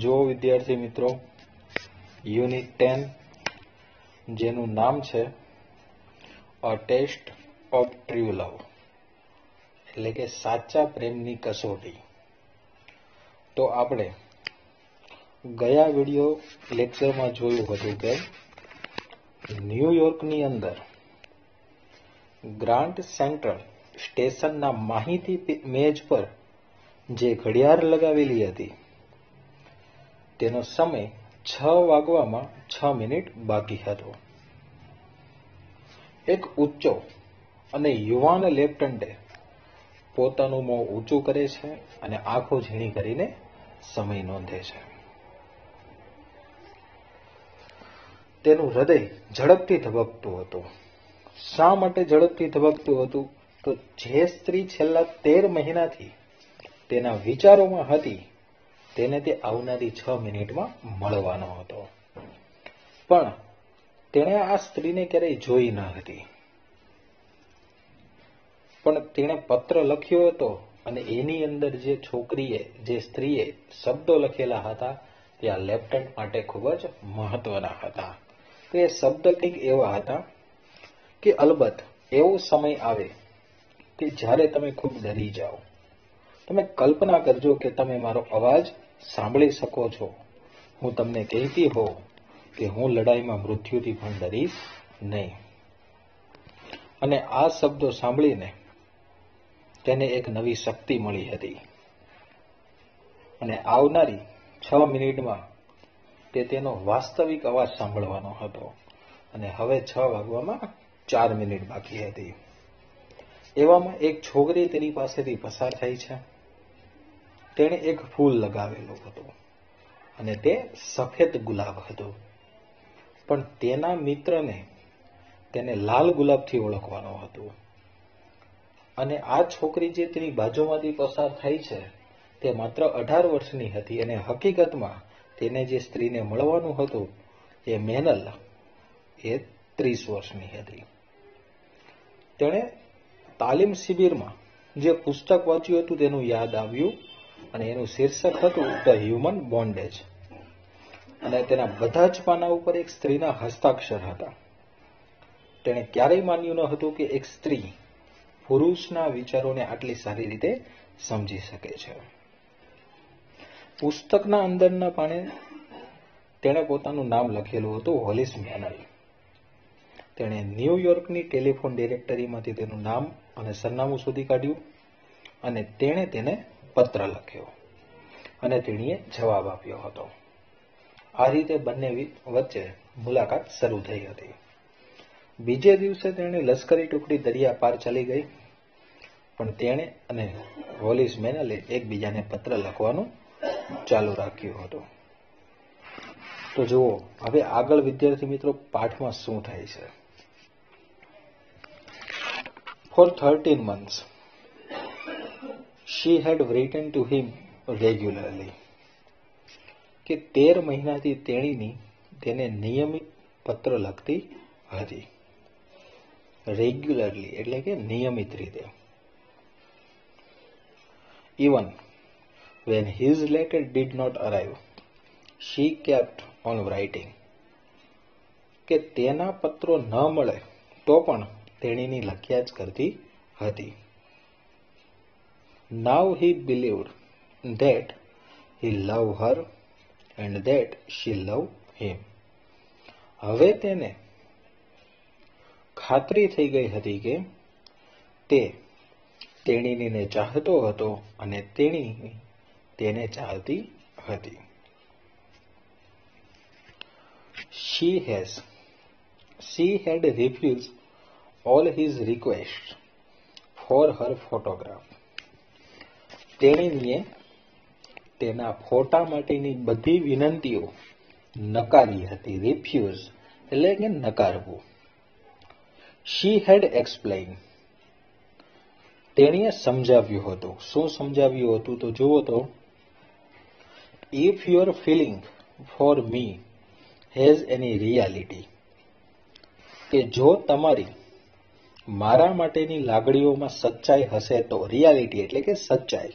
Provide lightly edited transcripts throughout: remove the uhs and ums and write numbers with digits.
જો વિદ્યાર્થી મિત્રો યુનિટ 10 જેનું નામ છે અ ટેસ્ટ ઓફ ટ્રુ લવ એટલે કે સાચા પ્રેમની કસોટી. તો આપણે ગયા વિડિયો લેક્ચરમાં જોયું હતું કે ન્યુયોર્કની અંદર ગ્રાન્ડ સેન્ટ્રલ સ્ટેશનના માહિતી મેજ પર જે ઘડિયાળ લગાવેલી હતી તેનો સમય 6 વાગવામાં 6 મિનિટ બાકી હતો. એક ઊંચો અને યુવાન લેફ્ટનન્ટે પોતાનું મોં ઊંચું કરે છે અને આંખો ઝીણી કરીને સમય નોંધે છે. તેનું હૃદય ઝડપથી ધબકતું હતું. શા માટે ઝડપથી ધબકતું હતું? તો જે સ્ત્રી છેલ્લા 13 મહિનાથી તેના વિચારોમાં હતી તેને તે આવનારી 6 મિનિટમાં મળવાનો હતો. પણ તેણે આ સ્ત્રીને ક્યારેય જોઈ ન હતી. પણ તેણે પત્ર લખ્યો હતો અને એની અંદર જે સ્ત્રીએ શબ્દો લખેલા હતા તે આ લેફ્ટનન્ટ માટે ખૂબ જ મહત્વના હતા. તો એ શબ્દ કંઈક એવા હતા કે અલબત્ત એવો સમય આવે કે જ્યારે તમે ખૂબ ડરી જાઓ. તમે કલ્પના કરજો કે તમે મારો અવાજ સાંભળી શકો છો. હું તમને કહેતી હોઉં કે હું લડાઈમાં મૃત્યુથી પણ ડરીશ નહીં. અને આ શબ્દો સાંભળીને તેને એક નવી શક્તિ મળી હતી અને આવનારી 6 મિનિટમાં તે તેનો વાસ્તવિક અવાજ સાંભળવાનો હતો. અને હવે 6 વાગવામાં 4 મિનિટ બાકી હતી. એવામાં એક છોકરી તેની પાસેથી પસાર થઈ છે. તેણે એક ફૂલ લગાવેલું હતું અને તે સફેદ ગુલાબ હતું. પણ તેના મિત્રને તેને લાલ ગુલાબથી ઓળખવાનો હતો. અને આ છોકરી જે તેની બાજુમાંથી પસાર થઈ છે તે માત્ર 18 વર્ષની હતી અને હકીકતમાં તેને જે સ્ત્રીને મળવાનું હતું એ મેનલ એ 30 વર્ષની હતી. તેણે તાલીમ શિબિરમાં જે પુસ્તક વાંચ્યું હતું તેનું યાદ આવ્યું અને એનું શીર્ષક હતું ધ હ્યુમન બોન્ડેજ. અને તેના બધા જ પાના ઉપર એક સ્ત્રીના હસ્તાક્ષર હતા. તેણે ક્યારેય માન્યું ન હતું કે એક સ્ત્રી પુરુષના વિચારોને આટલી સારી રીતે સમજી શકે છે. પુસ્તકના અંદરના પાને તેણે પોતાનું નામ લખેલું હતું હોલિસ મેનલ. તેણે ન્યુયોર્કની ટેલિફોન ડિરેક્ટરીમાંથી તેનું નામ અને સરનામું શોધી કાઢ્યું અને તેણે તેને પત્ર લખ્યો અને તેણીએ જવાબ આપ્યો હતો. આ રીતે બંને વચ્ચે મુલાકાત શરૂ થઈ હતી. બીજે દિવસે તેણે લશ્કરી ટુકડી દરિયા પાર ચાલી ગઈ. પણ તેણે અને હોલિસ મેનલે એકબીજાને પત્ર લખવાનું ચાલુ રાખ્યું હતું. તો જુઓ હવે આગળ વિદ્યાર્થી મિત્રો પાઠમાં શું થાય છે. For 13 months she had written to him regularly. કે 13 મહિનાથી તેણીની તેને નિયમિત પત્ર લખતી હતી. રેગ્યુલરલી એટલે કે નિયમિત રીતે. Even when his letter did not arrive, she kept on writing. કે તેના પત્રો ન મળે તો પણ તેણીની લખ્યા જ કરતી હતી. Now he believed that he loved her and that she loved him. હવે તેને ખાતરી થઈ ગઈ હતી કે તે તેણીને ચાહતો હતો અને તેણી તેને ચાહતી હતી. She had refused all his requests for her photograph. તેણીએ તેના ફોટા માટેની બધી વિનંતીઓ નકારી હતી. રિફ્યુઝ એટલે કે નકારવું. She had explained. તેણીએ સમજાવ્યું હતું. શું સમજાવ્યું હતું તો જુઓ તો if your feeling for me has any reality. કે જો તમારી મારા માટેની લાગણીઓમાં સચ્ચાઈ હશે તો રિયાલિટી એટલે કે સચ્ચાઈ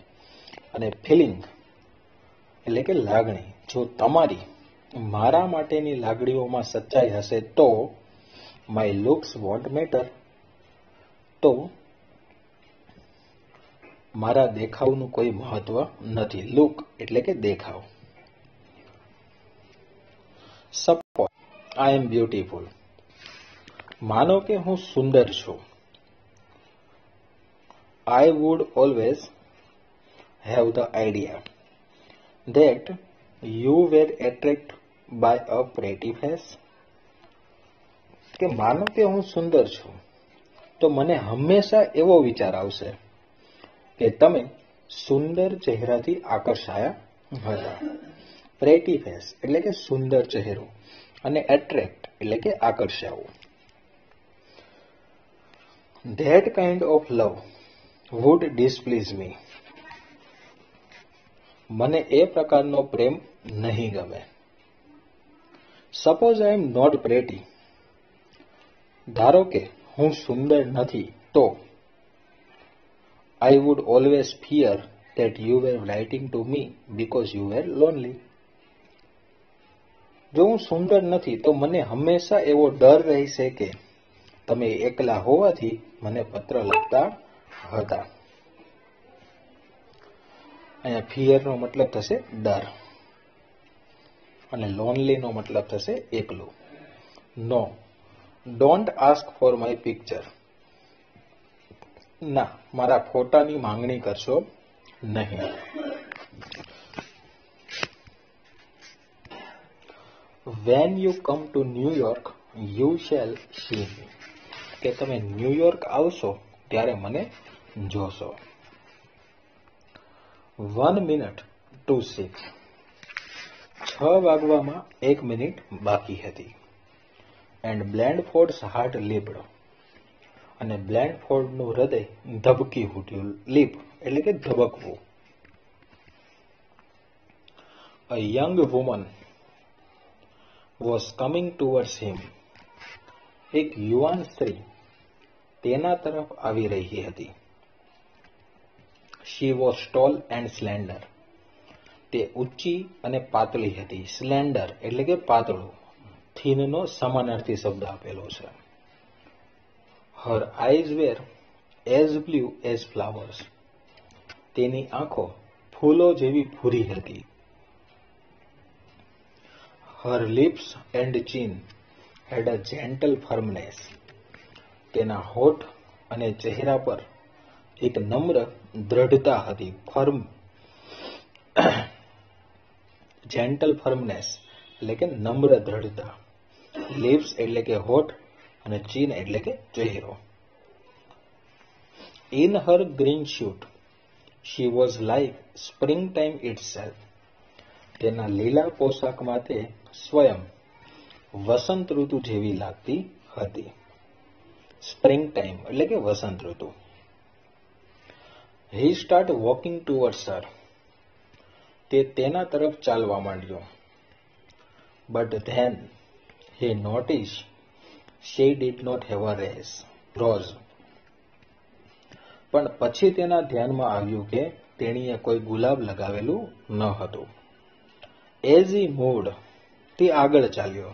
અને ફિલિંગ એટલે કે લાગણી જો તમારી મારા માટેની લાગણીઓમાં સચ્ચાઈ હશે તો માય લુક્સ વોન્ટ મેટર, તો મારા દેખાવનું કોઈ મહત્વ નથી. લુક એટલે કે દેખાવ. સપોઝ આઈ એમ બ્યુટીફુલ. માનો કે હું સુંદર છું. I would always have the idea that you were attracted by a pretty face. કે માનો કે હું સુંદર છું તો મને હંમેશા એવો વિચાર આવશે કે તમે સુંદર ચહેરાથી આકર્ષાયા હતા. પ્રેટી ફેસ એટલે કે સુંદર ચહેરો અને એટ્રેક્ટ એટલે કે આકર્ષાવું. That kind of love would displease me. મને એ પ્રકારનો પ્રેમ નહીં ગમે. Suppose I am not pretty. ધારો કે હું સુંદર નથી તો I would always fear that you were writing to me because you were lonely. જો હું સુંદર નથી તો મને હંમેશા એવો ડર રહેશે કે તમે એકલા હોવાથી મને પત્ર લખતા હતા. અહીંયા ફિયર નો મતલબ થશે ડર અને લોનલી નો મતલબ થશે એકલું. No, don't ask for my picture. ના, મારા ફોટાની માંગણી કરશો નહીં. When you come to New York, you shall see me. કે તમે ન્યુયોર્ક આવશો ત્યારે મને જોશો. 1 minute to 6. 6 વાગવામાં 1 મિનિટ બાકી હતી. And Blandford's heart leaped. અને બ્લેન્ડફોર્ડનું હૃદય ધબકી ઉઠ્યું. લીપ એટલે કે ધબકવું. A young woman was coming towards him. એક યુવાન સ્ત્રી તેના તરફ આવી રહી હતી. She was tall and slender. તે ઊંચી અને પાતળી હતી. સ્લેન્ડર એટલે કે પાતળું. થીન નો સમાનાર્થી શબ્દ આપેલો છે. Her eyes were as blue as flowers. તેની આંખો ફૂલો જેવી ભૂરી હતી. Her lips and chin had a gentle firmness. તેના હોઠ અને ચહેરા પર એક નમ્ર દ્રઢતા હતી. ફર્મ, જેન્ટલ ફર્મનેસ એટલે કે નમ્ર દ્રઢતા. લિપ્સ એટલે કે હોઠ અને ચીન એટલે કે ચહેરો. In her green suit, she was like springtime itself. તેના લીલા પોશાકમાં તે સ્વયં વસંત ઋતુ જેવી લાગતી હતી. સ્પ્રિંગ ટાઈમ એટલે કે વસંત ઋતુ. He started walking towards her. તે તેના તરફ ચાલવા માંડ્યો. But then he noticed she did not have a rose. પણ પછી તેના ધ્યાનમાં આવ્યું કે તેણીએ કોઈ ગુલાબ લગાવેલું ન હતું. As he moved, તે આગળ ચાલ્યો.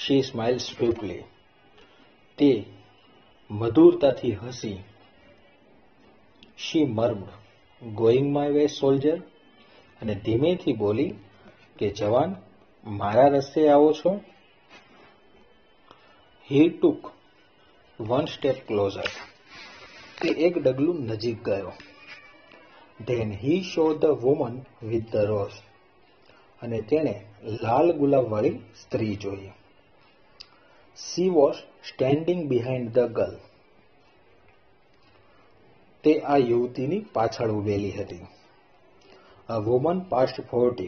She smiled swiftly. તે મધુરતાથી હસી. She murmured, "Going my way, soldier?" અને ધીમેથી બોલી કે જવાન, મારા રસ્તે આવો છો? He took one step closer. તે એક ડગલું નજીક ગયો. Then he saw the woman with the rose. અને તેણે લાલ ગુલાબવાળી સ્ત્રી જોઈ. She was standing behind the girl. તે આ યુવતીની પાછળ ઉભેલી હતી. A woman past 40.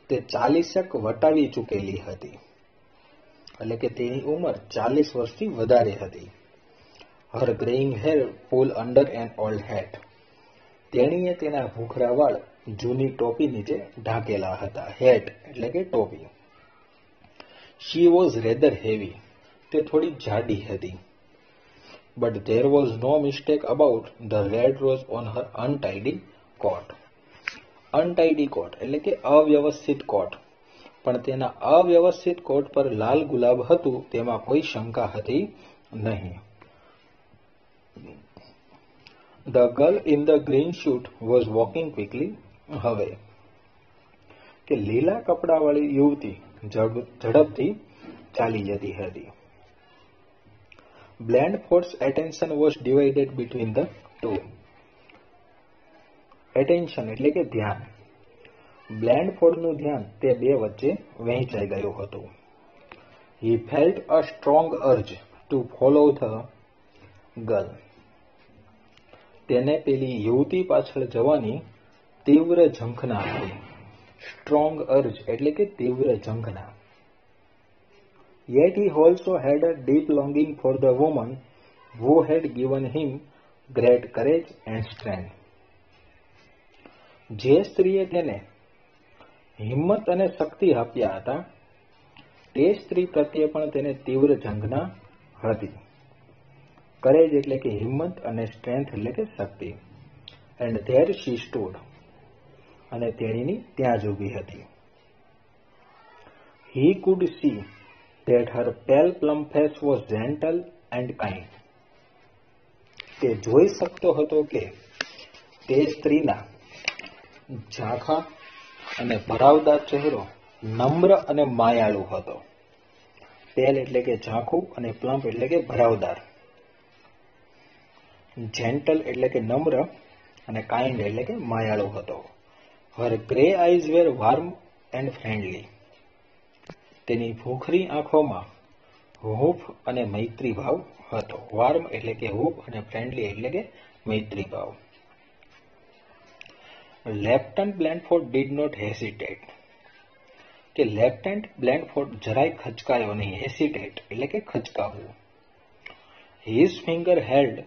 તે 40 વટાવી ચૂકેલી હતી. એટલે કે તેની ઉંમર 40 વર્ષથી વધારે હતી. Her graying hair pulled under an old hat. તેણીએ તેના ભૂખરા વાળ જૂની ટોપી નીચે ઢાંકેલા હતા. હેટ એટલે કે ટોપી. She was rather heavy. તે થોડી જાડી હતી. But there was no mistake about the red rose on her untidy coat. અનટાઇડી કોટ એટલે કે અવ્યવસ્થિત કોટ, પણ તેના અવ્યવસ્થિત કોટ પર લાલ ગુલાબ હતું તેમાં કોઈ શંકા હતી નહીં. The girl in the green suit was walking quickly. હવે કે લીલા કપડાવાળી યુવતી ઝડપથી ચાલી જતી હતી. Blandford's attention was divided between the two. Attention એટલે કે ધ્યાન. બ્લેન્ડફોર્ડનું ધ્યાન તે બે વચ્ચે વહેંચાઈ ગયું હતું. He felt a strong urge to follow the girl. તેને પેલી યુવતી પાછળ જવાની તીવ્ર ઝંખના હતી. સ્ટ્રોંગ અર્જ એટલે કે તીવ્ર ઝંખના. Yet he also had a deep longing for the woman who had given him great courage and strength. જે સ્ત્રીએ તેને હિંમત અને શક્તિ આપ્યા હતા તે સ્ત્રી પ્રત્યે પણ તેને તીવ્ર ઝંખના હતી. કરેજ એટલે કે હિંમત અને સ્ટ્રેન્થ એટલે કે શક્તિ. એન્ડ ધેર શી સ્ટૂડ, અને તેણીની ત્યાં જ ઊભી હતી. He could see that her pale plum face was gentle and kind. તે જોઈ શકતો હતો કે તે સ્ત્રીના ઝાંખા અને ભરાવદાર ચહેરો નમ્ર અને માયાળુ હતો. પેલ એટલે કે ઝાંખું અને પ્લમ્પ એટલે કે ભરાવદાર. જેન્ટલ એટલે કે નમ્ર અને કાઇન્ડ એટલે કે માયાળુ હતો. Her grey eyes were warm and friendly. તેની ભૂખરી આંખોમાં હૂંફ અને મૈત્રી ભાવ હતો. વાર્મ એટલે કે હૂંફ અને ફ્રેન્ડલી એટલે કે મૈત્રી ભાવ. Lieutenant Blandford did not hesitate. કે લેફ્ટનન્ટ બ્લેન્ડફોર્ડ જરાય ખચકાયો નહીં. હેસિટેટ એટલે કે ખચકાવવું. His finger held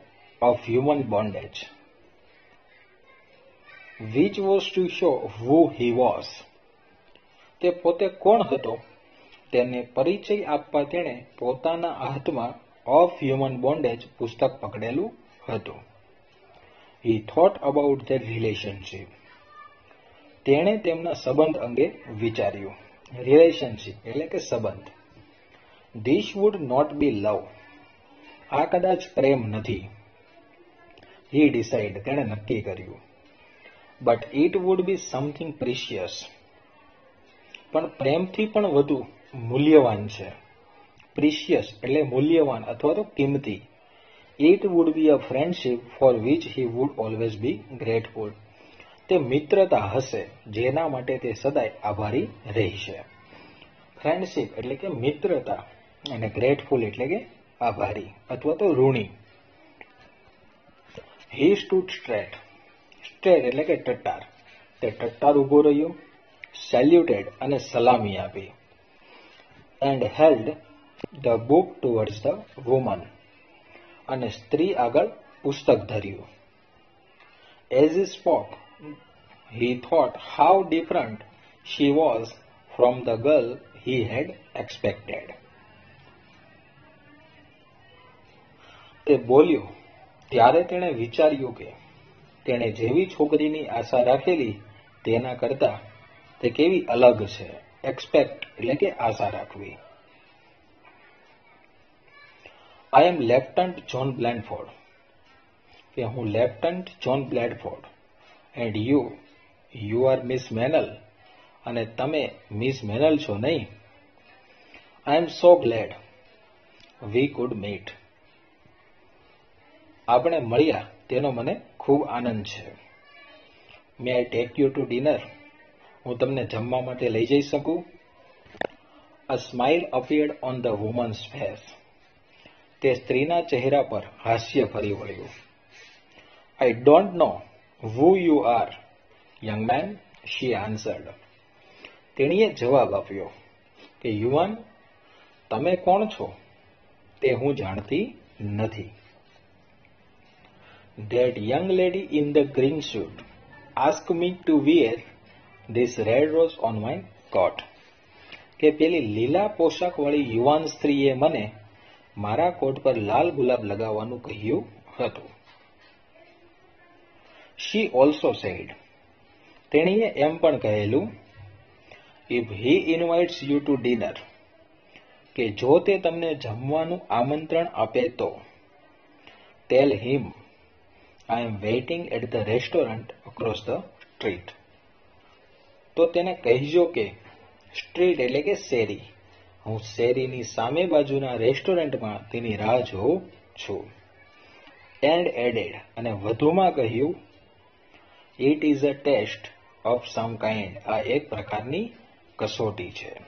of human bondage, which was to show who he was. તે પોતે કોણ હતો તેને પરિચય આપવા તેણે પોતાના હાથમાં ઓફ હ્યુમન બોન્ડેજ પુસ્તક પકડેલું હતું. He thought about their relationship. તેણે તેમના સંબંધ અંગે વિચાર્યું. રિલેશનશિપ એટલે કે સંબંધ. This would not be love. આ કદાચ પ્રેમ નથી. He decided, તેણે નક્કી કર્યું. But it would be something precious. પણ પ્રેમથી પણ વધુ મૂલ્યવાન છે. પ્રિશિયસ એટલે મૂલ્યવાન અથવા તો કિંમતી. It would be a friendship for which he would always be grateful. તે મિત્રતા હશે જેના માટે તે સદાય આભારી રહેશે. ફ્રેન્ડશિપ એટલે કે મિત્રતા અને ગ્રેટફુલ એટલે કે આભારી અથવા તો ઋણી. He stood straight. Straight એટલે કે ટટ્ટાર. તે ટટ્ટાર ઊભો રહ્યો. Saluted અને સલામી આપી. And held the book towards the woman. અને સ્ત્રી આગળ પુસ્તક ધર્યું. As he spoke, he thought how different she was from the girl he had expected. તે બોલ્યો ત્યારે તેણે વિચાર્યું કે તેણે જેવી છોકરીની આશા રાખેલી તેના કરતા તે કેવી અલગ છે. એક્સપેક્ટ એટલે કે આશા રાખવી. I am Lieutenant John Blandford. કે હું lieutenant John Blandford. And you are Miss Manel. અને તમે મિસ મેનલ છો નહીં? I am so glad we could meet. આપણે મળ્યા તેનો મને ખૂબ આનંદ છે. May I take you to dinner? હું તમને જમવા માટે લઈ જઈ શકું? A smile appeared on the woman's face. તે સ્ત્રીના ચહેરા પર હાસ્ય ફરી વળ્યું. I don't know who you are, young man, she answered. તેણીએ જવાબ આપ્યો કે યુવાન, તમે કોણ છો તે હું જાણતી નથી. That young lady in the green suit asked me to wear this red rose on my coat. કે પેલી લીલા પોશાકવાળી યુવાન સ્ત્રીએ મને મારા કોટ પર લાલ ગુલાબ લગાવવાનું કહ્યું હતું. She also said. તેણીએ એમ પણ કહેલું, if he invites you to dinner, કે જો તે તમને જમવાનું આમંત્રણ આપે તો tell him I am waiting at the restaurant across the street. તો તેને કહેજો કે સ્ટ્રીટ એટલે કે શેરી, હું શેરીની સામે બાજુના રેસ્ટોરન્ટમાં તેની રાહ જોઉં છું. એન્ડ એડેડ, અને વધુમાં કહ્યું, it is a test of some kind, આ એક પ્રકારની કસોટી છે.